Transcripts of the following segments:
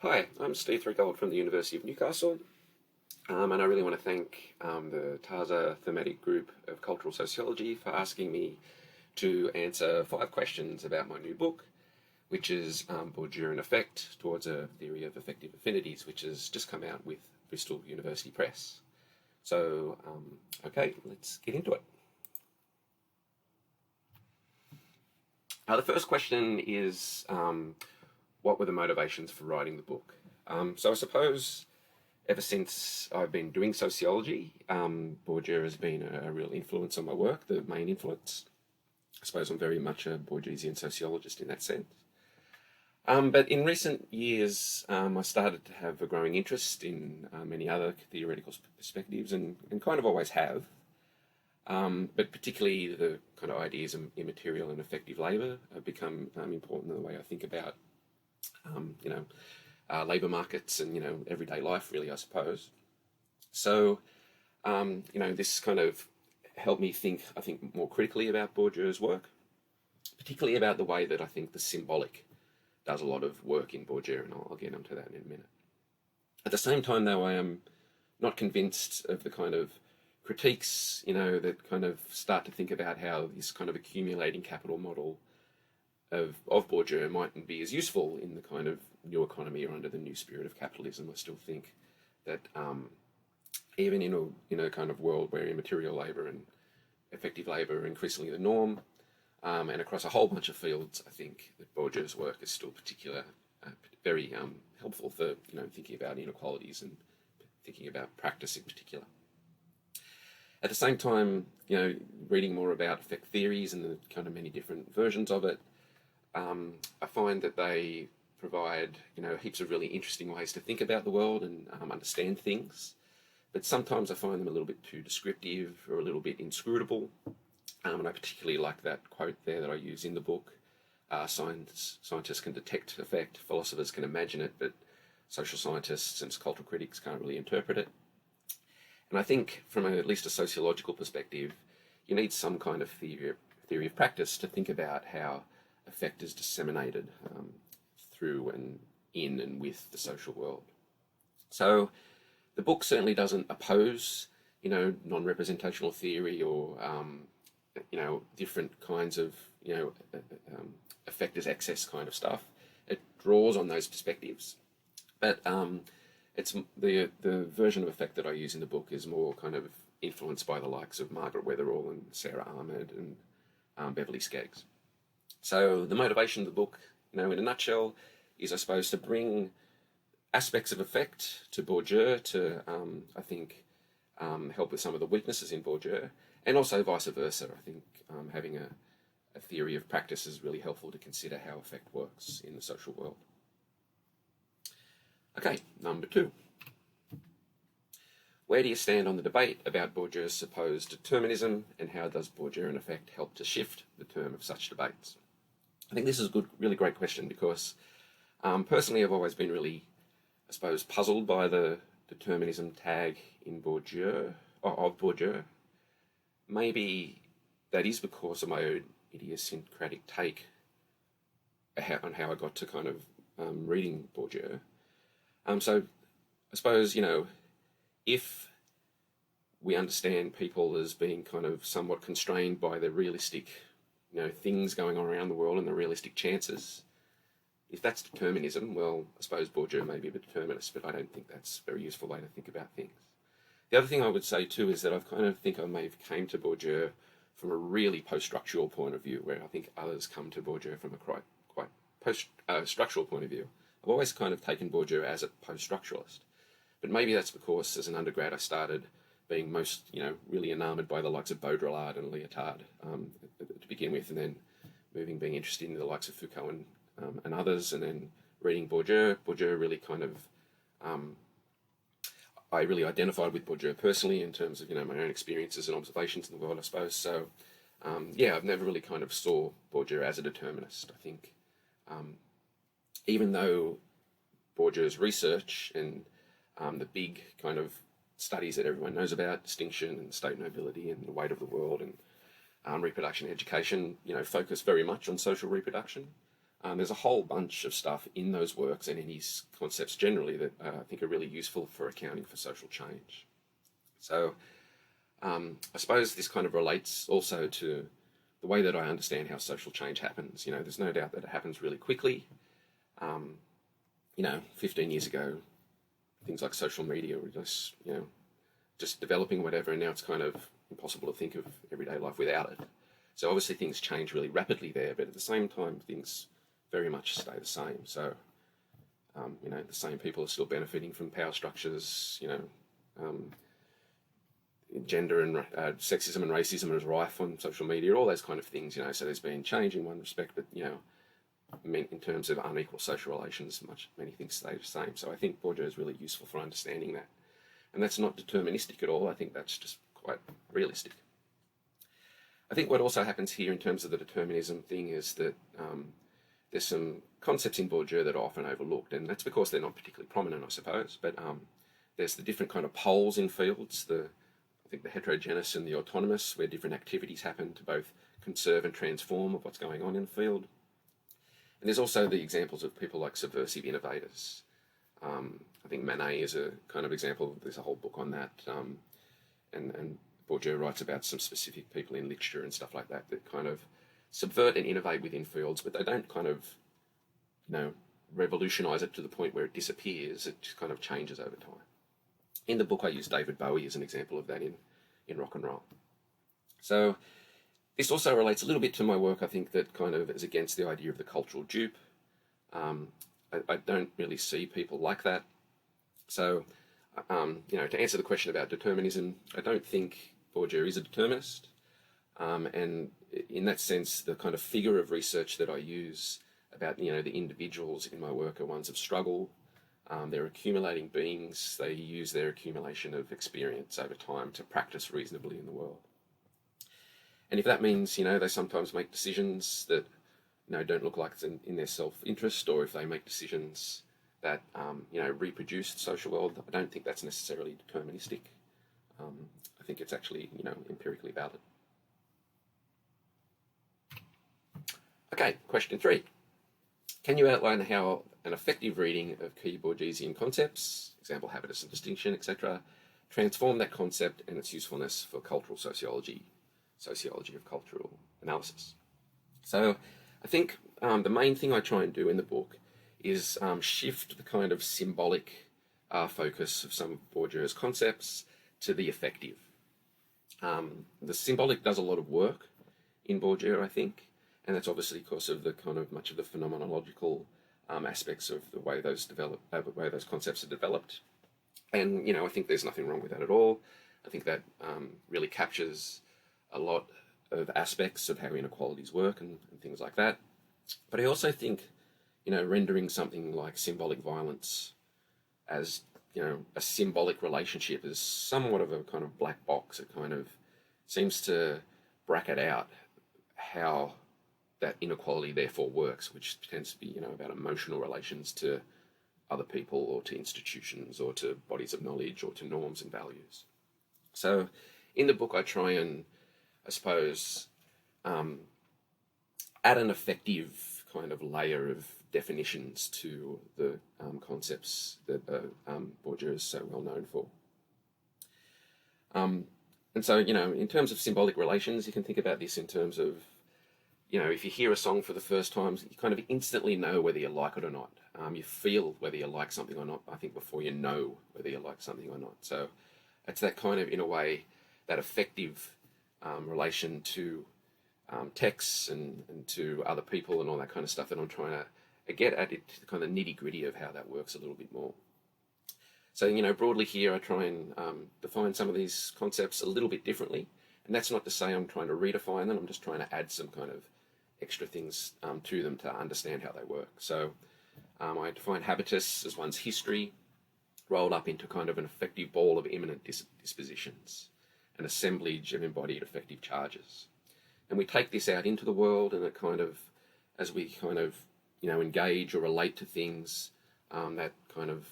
Hi, I'm Steve Threadgold from the University of Newcastle, and I really want to thank the TASA Thematic group of Cultural Sociology for asking me to answer 5 questions about my new book, which is Bourdieu and Affect, Towards a Theory of Affective Affinities, which has just come out with Bristol University Press. So, okay, let's get into it. The first question is, what were the motivations for writing the book? So I suppose ever since I've been doing sociology, Bourdieu has been a real influence on my work, the main influence. I suppose I'm very much a Bourdieusian sociologist in that sense. But in recent years, I started to have a growing interest in many other theoretical perspectives and kind of always have. But particularly the kind of ideas of immaterial and effective labour have become important in the way I think about labour markets and, everyday life, really, I suppose. So, this kind of helped me think, I think, more critically about Bourdieu's work, particularly about the way that I think the symbolic does a lot of work in Bourdieu, and I'll get onto that in a minute. At the same time, though, I am not convinced of the kind of critiques, that kind of start to think about how this kind of accumulating capital model of Bourdieu mightn't be as useful in the kind of new economy or under the new spirit of capitalism. I still think that even in a kind of world where immaterial labour and effective labour are increasingly the norm, and across a whole bunch of fields, I think that Bourdieu's work is still very helpful for thinking about inequalities and thinking about practice in particular. At the same time, reading more about affect theories and the kind of many different versions of it, I find that they provide, heaps of really interesting ways to think about the world and understand things. But sometimes I find them a little bit too descriptive or a little bit inscrutable. And I particularly like that quote there that I use in the book. Scientists can detect affect, philosophers can imagine it, but social scientists and cultural critics can't really interpret it. And I think from at least a sociological perspective, you need some kind of theory of practice to think about how affect is disseminated through and in and with the social world. So the book certainly doesn't oppose, non-representational theory or, different kinds of, affect as excess kind of stuff. It draws on those perspectives. But it's the version of affect that I use in the book is more kind of influenced by the likes of Margaret Weatherall and Sarah Ahmed and Beverly Skeggs. So the motivation of the book, in a nutshell, is, I suppose, to bring aspects of affect to Bourdieu to, I think, help with some of the weaknesses in Bourdieu, and also vice versa. I think having a theory of practice is really helpful to consider how affect works in the social world. Okay, number 2. Where do you stand on the debate about Bourdieu's supposed determinism, and how does Bourdieu and Affect help to shift the term of such debates? I think this is a really great question because personally I've always been really, I suppose, puzzled by the determinism tag in of Bourdieu. Maybe that is because of my own idiosyncratic take on how I got to kind of reading Bourdieu. So I suppose, if we understand people as being kind of somewhat constrained by the realistic, things going on around the world and the realistic chances, if that's determinism, well, I suppose Bourdieu may be a determinist, but I don't think that's a very useful way to think about things. The other thing I would say too is that I may have came to Bourdieu from a really post-structural point of view, where I think others come to Bourdieu from a quite post-structural point of view. I've always kind of taken Bourdieu as a post-structuralist, but maybe that's because as an undergrad I started being most, really enamoured by the likes of Baudrillard and Lyotard to begin with, and then being interested in the likes of Foucault and others, and then reading Bourdieu. Bourdieu really kind of, I really identified with Bourdieu personally in terms of, my own experiences and observations in the world, I suppose. So, I've never really kind of saw Bourdieu as a determinist. I think, even though Bourdieu's research and the big kind of studies that everyone knows about, distinction and state nobility and the weight of the world and reproduction and education, focus very much on social reproduction. There's a whole bunch of stuff in those works and in his concepts generally that I think are really useful for accounting for social change. So I suppose this kind of relates also to the way that I understand how social change happens. There's no doubt that it happens really quickly. 15 years ago, things like social media were just developing whatever, and now it's kind of impossible to think of everyday life without it. So obviously things change really rapidly there, but at the same time, things very much stay the same. So, the same people are still benefiting from power structures, gender and sexism and racism is rife on social media, all those kind of things, so there's been change in one respect, but, in terms of unequal social relations, many things stay the same. So I think Bourdieu is really useful for understanding that. And that's not deterministic at all. I think that's just quite realistic. I think what also happens here in terms of the determinism thing is that there's some concepts in Bourdieu that are often overlooked, and that's because they're not particularly prominent, I suppose. But there's the different kind of poles in fields, I think the heterogeneous and the autonomous, where different activities happen to both conserve and transform of what's going on in the field. And there's also the examples of people like subversive innovators. I think Manet is a kind of example. There's a whole book on that. And Bourdieu writes about some specific people in literature and stuff like that kind of subvert and innovate within fields, but they don't kind of, revolutionise it to the point where it disappears. It just kind of changes over time. In the book, I use David Bowie as an example of that in rock and roll. So this also relates a little bit to my work, I think, that kind of is against the idea of the cultural dupe. I don't really see people like that. So, to answer the question about determinism, I don't think Bourdieu is a determinist. And in that sense, the kind of figure of research that I use about, the individuals in my work are ones of struggle. They're accumulating beings. They use their accumulation of experience over time to practice reasonably in the world. And if that means, they sometimes make decisions that, don't look like it's in their self-interest, or if they make decisions that, reproduce the social world, I don't think that's necessarily deterministic. I think it's actually, empirically valid. Okay, question 3. Can you outline how an effective reading of Keyboardisian concepts, example, habitus and distinction, etc., transform that concept and its usefulness for cultural sociology of cultural analysis? So I think the main thing I try and do in the book is shift the kind of symbolic focus of some of Bourdieu's concepts to the affective. The symbolic does a lot of work in Bourdieu, I think, and that's obviously because of the kind of much of the phenomenological aspects of the way those concepts are developed. And, I think there's nothing wrong with that at all. I think that really captures a lot of aspects of how inequalities work and things like that. But I also think, rendering something like symbolic violence as, a symbolic relationship is somewhat of a kind of black box. It kind of seems to bracket out how that inequality therefore works, which tends to be, about emotional relations to other people or to institutions or to bodies of knowledge or to norms and values. So in the book, I try and, I suppose, add an effective kind of layer of definitions to the concepts that Bourdieu is so well known for. And so, in terms of symbolic relations, you can think about this in terms of, if you hear a song for the first time, you kind of instantly know whether you like it or not. You feel whether you like something or not, I think, before you know whether you like something or not. So it's that kind of, in a way, that effective relation to texts and to other people and all that kind of stuff that I'm trying to get at, it, the kind of nitty-gritty of how that works a little bit more. So, broadly here, I try and define some of these concepts a little bit differently. And that's not to say I'm trying to redefine them. I'm just trying to add some kind of extra things to them to understand how they work. So I define habitus as one's history, rolled up into kind of an effective ball of imminent dispositions, an assemblage of embodied affective charges. And we take this out into the world, and it kind of, as we kind of, engage or relate to things, that kind of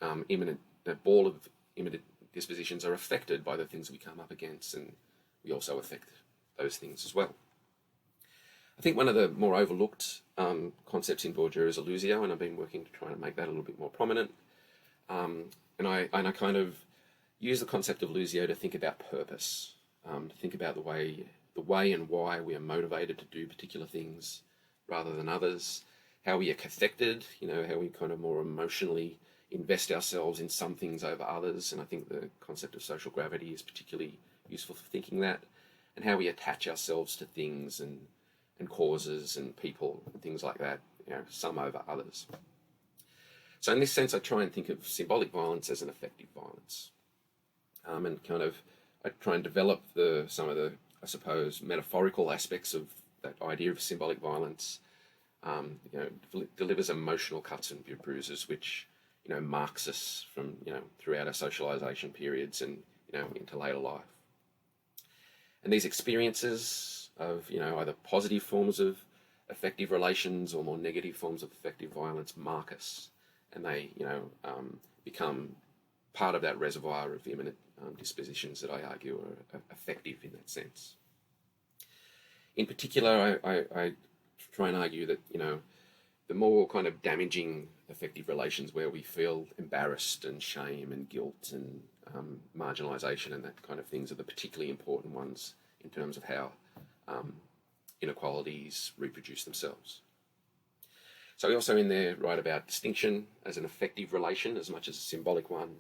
that ball of imminent dispositions are affected by the things we come up against, and we also affect those things as well. I think one of the more overlooked concepts in Bourdieu is illusio, and I've been working to try to make that a little bit more prominent. And I kind of use the concept of illusio to think about purpose, to think about the way and why we are motivated to do particular things rather than others, how we are cathected, how we kind of more emotionally invest ourselves in some things over others. And I think the concept of social gravity is particularly useful for thinking that, and how we attach ourselves to things and causes and people and things like that, some over others. So in this sense, I try and think of symbolic violence as an affective violence. And kind of, I try and develop some of the, I suppose, metaphorical aspects of that idea of symbolic violence. Delivers emotional cuts and bruises, which, marks us from, throughout our socialization periods and, into later life. And these experiences of, either positive forms of affective relations or more negative forms of affective violence mark us, and they, become part of that reservoir of imminent dispositions that I argue are affective in that sense. In particular, I try and argue that, the more kind of damaging affective relations where we feel embarrassed and shame and guilt and marginalisation and that kind of things are the particularly important ones in terms of how inequalities reproduce themselves. So we also in there write about distinction as an affective relation as much as a symbolic one,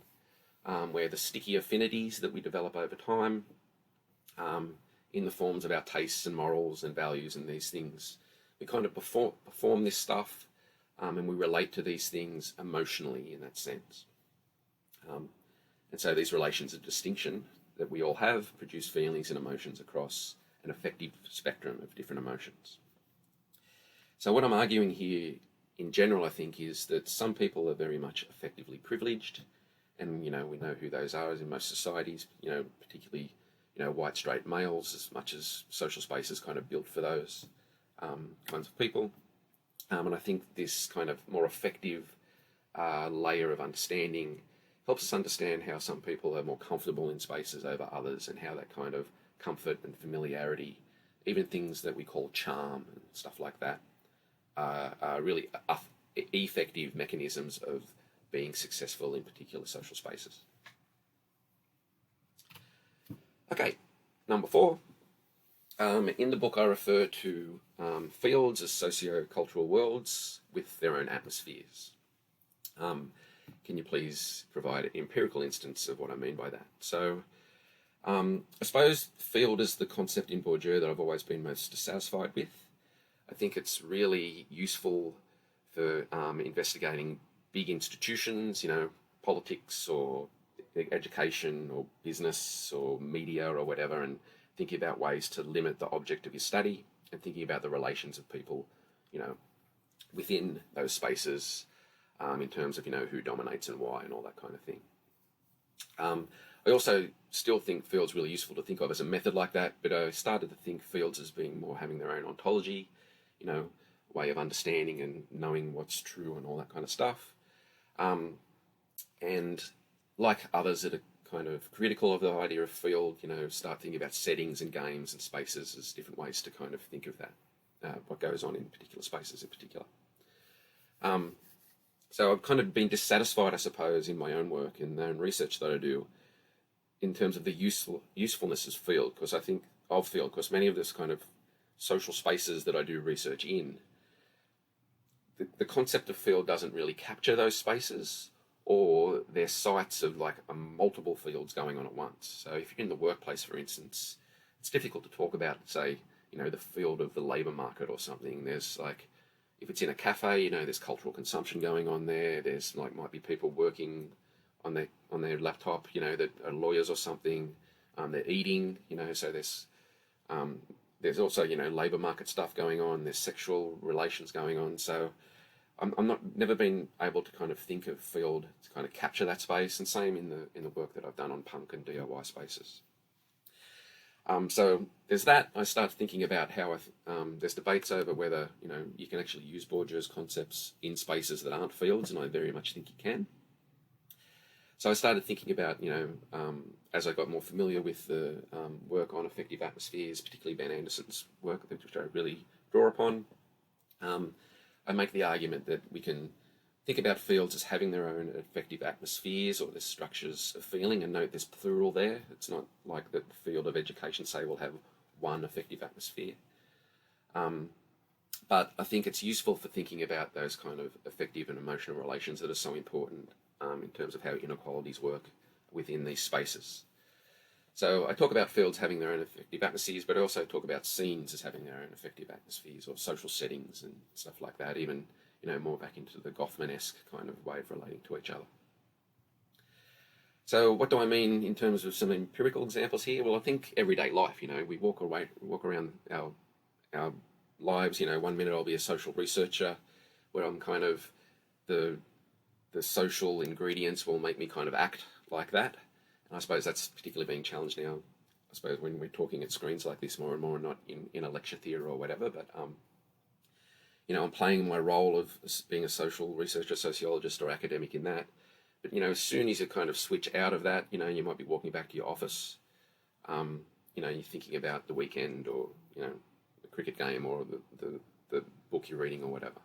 where the sticky affinities that we develop over time in the forms of our tastes and morals and values and these things, we kind of perform this stuff and we relate to these things emotionally in that sense. And so these relations of distinction that we all have produce feelings and emotions across an affective spectrum of different emotions. So what I'm arguing here in general, I think, is that some people are very much affectively privileged, and we know who those are in most societies, particularly white straight males, as much as social space is kind of built for those kinds of people. And I think this kind of more effective layer of understanding helps us understand how some people are more comfortable in spaces over others, and how that kind of comfort and familiarity, even things that we call charm and stuff like that, are really effective mechanisms of being successful in particular social spaces. Okay, number 4. In the book I refer to fields as socio-cultural worlds with their own atmospheres. Can you please provide an empirical instance of what I mean by that? So I suppose field is the concept in Bourdieu that I've always been most dissatisfied with. I think it's really useful for investigating big institutions, politics or education or business or media or whatever, and thinking about ways to limit the object of your study and thinking about the relations of people, within those spaces in terms of, who dominates and why and all that kind of thing. I also still think fields really useful to think of as a method like that, but I started to think fields as being more having their own ontology, way of understanding and knowing what's true and all that kind of stuff. And like others that are kind of critical of the idea of field, start thinking about settings and games and spaces as different ways to kind of think of that, what goes on in particular spaces in particular. So I've kind of been dissatisfied, I suppose, in my own work and own research that I do in terms of the usefulness of field, because many of this kind of social spaces that I do research in, the concept of field doesn't really capture those spaces, or they're sites of like multiple fields going on at once. So if you're in the workplace, for instance, it's difficult to talk about, say, the field of the labour market or something. There's like, if it's in a cafe, there's cultural consumption going on there. There's might be people working on their laptop, that are lawyers or something. They're eating, so there's also, labour market stuff going on. There's sexual relations going on. So I'm never been able to kind of think of field to kind of capture that space, and same in the work that I've done on punk and DIY spaces. So there's that. I start thinking about how there's debates over whether you can actually use Bourdieu's concepts in spaces that aren't fields, and I very much think you can. So I started thinking about as I got more familiar with the work on affective atmospheres, particularly Ben Anderson's work, which I really draw upon. I make the argument that we can think about fields as having their own affective atmospheres or their structures of feeling, and note there's plural there. It's not like the field of education, say, will have one affective atmosphere. But I think it's useful for thinking about those kind of affective and emotional relations that are so important in terms of how inequalities work within these spaces. So I talk about fields having their own affective atmospheres, but I also talk about scenes as having their own affective atmospheres or social settings and stuff like that, even more back into the Goffman-esque kind of way of relating to each other. So what do I mean in terms of some empirical examples here? Well, I think everyday life, we walk around our lives, 1 minute I'll be a social researcher where I'm kind of the social ingredients will make me kind of act like that. And I suppose that's particularly being challenged now, I suppose, when we're talking at screens like this more and more, not in a lecture theatre or whatever, but I'm playing my role of being a social researcher, sociologist or academic in that. But, as soon as you kind of switch out of that, you might be walking back to your office, you're thinking about the weekend or, the cricket game or the book you're reading or whatever.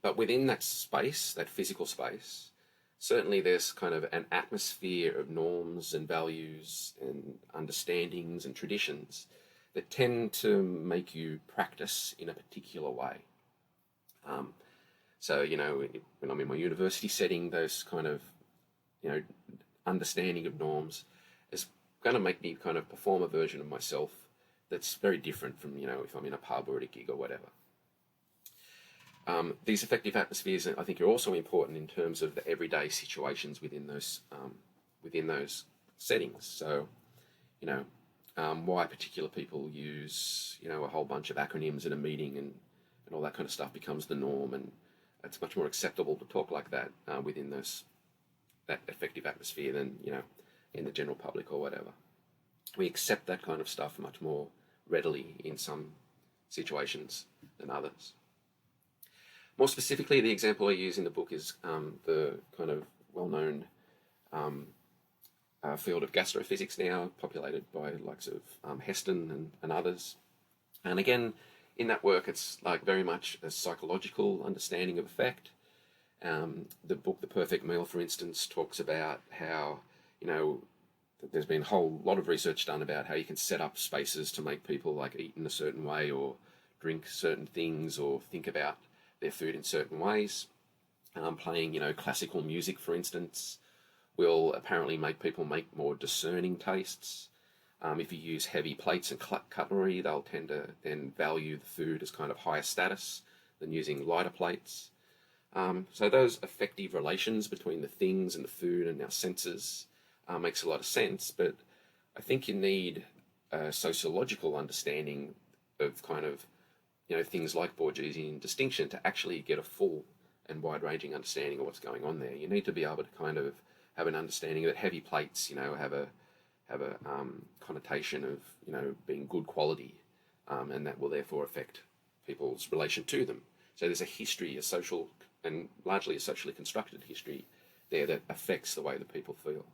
But within that space, that physical space, certainly there's kind of an atmosphere of norms and values and understandings and traditions that tend to make you practice in a particular way. So, when I'm in my university setting, those kind of, understanding of norms is going to make me kind of perform a version of myself that's very different from, if I'm in a pub or at a gig or whatever. These affective atmospheres, I think, are also important in terms of the everyday situations within those settings. So, why particular people use, a whole bunch of acronyms in a meeting and all that kind of stuff becomes the norm, and it's much more acceptable to talk like that within that affective atmosphere than, in the general public or whatever. We accept that kind of stuff much more readily in some situations than others. More specifically, the example I use in the book is the kind of well-known field of gastrophysics now, populated by the likes of Heston and others. And again, in that work, it's like very much a psychological understanding of affect. The book The Perfect Meal, for instance, talks about how, there's been a whole lot of research done about how you can set up spaces to make people like eat in a certain way or drink certain things or think about their food in certain ways. Playing, classical music, for instance, will apparently make people make more discerning tastes. If you use heavy plates and cutlery, they'll tend to then value the food as kind of higher status than using lighter plates. So those affective relations between the things and the food and our senses makes a lot of sense, but I think you need a sociological understanding of kind of, things like Bourdieusian distinction to actually get a full and wide-ranging understanding of what's going on there. You need to be able to kind of have an understanding that heavy plates, have a connotation of, being good quality, and that will therefore affect people's relation to them. So there's a history, a social and largely a socially constructed history there that affects the way that people feel.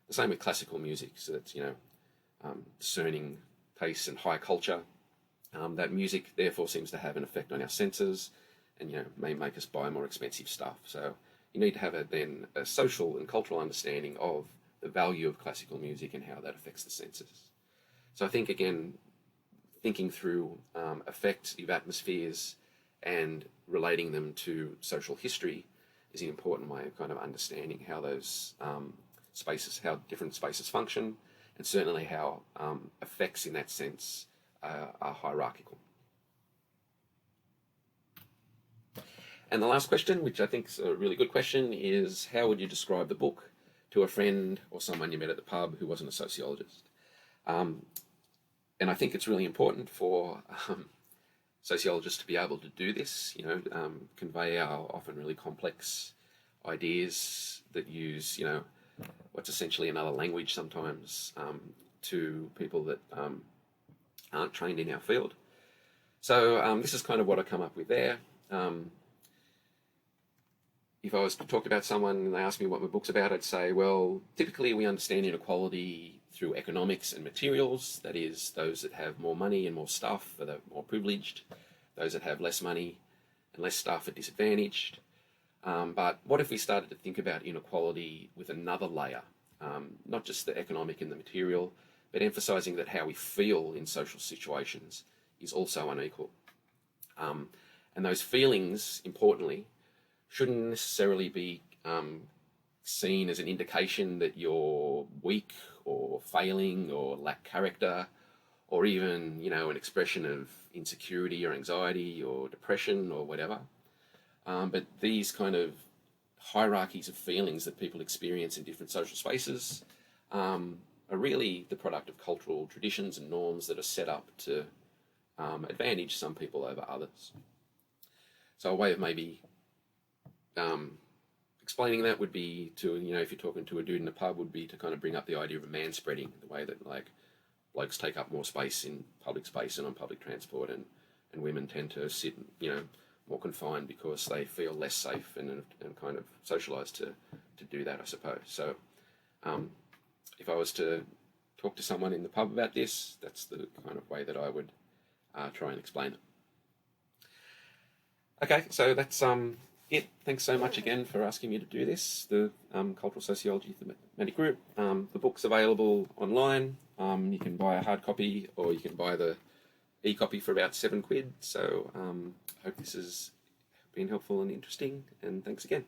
The same with classical music. So it's, discerning tastes and high culture. That music therefore seems to have an effect on our senses and, may make us buy more expensive stuff. So you need to have a social and cultural understanding of the value of classical music and how that affects the senses. So I think, again, thinking through affective atmospheres and relating them to social history is an important way of kind of understanding how those spaces, how different spaces function, and certainly how effects in that sense are hierarchical. And the last question, which I think is a really good question, is how would you describe the book to a friend or someone you met at the pub who wasn't a sociologist? And I think it's really important for sociologists to be able to do this, convey our often really complex ideas that use, what's essentially another language sometimes to people that aren't trained in our field. So this is kind of what I come up with there. if I was to talk about someone and they ask me what my book's about, I'd say, well, typically we understand inequality through economics and materials. That is, those that have more money and more stuff are the more privileged. Those that have less money and less stuff are disadvantaged. But what if we started to think about inequality with another layer, not just the economic and the material, but emphasising that how we feel in social situations is also unequal. And those feelings, importantly, shouldn't necessarily be seen as an indication that you're weak or failing or lack character, or even, an expression of insecurity or anxiety or depression or whatever. But these kind of hierarchies of feelings that people experience in different social spaces are really the product of cultural traditions and norms that are set up to advantage some people over others. So a way of maybe explaining that would be to, if you're talking to a dude in a pub, would be to kind of bring up the idea of a man spreading, the way that like blokes take up more space in public space and on public transport, and women tend to sit, more confined because they feel less safe and kind of socialised to do that, I suppose. So if I was to talk to someone in the pub about this, that's the kind of way that I would try and explain it. Okay, so that's it. Thanks so much again for asking me to do this, the Cultural Sociology Thematic Group. The book's available online. You can buy a hard copy or you can buy the e-copy for about £7. So I hope this has been helpful and interesting, and thanks again.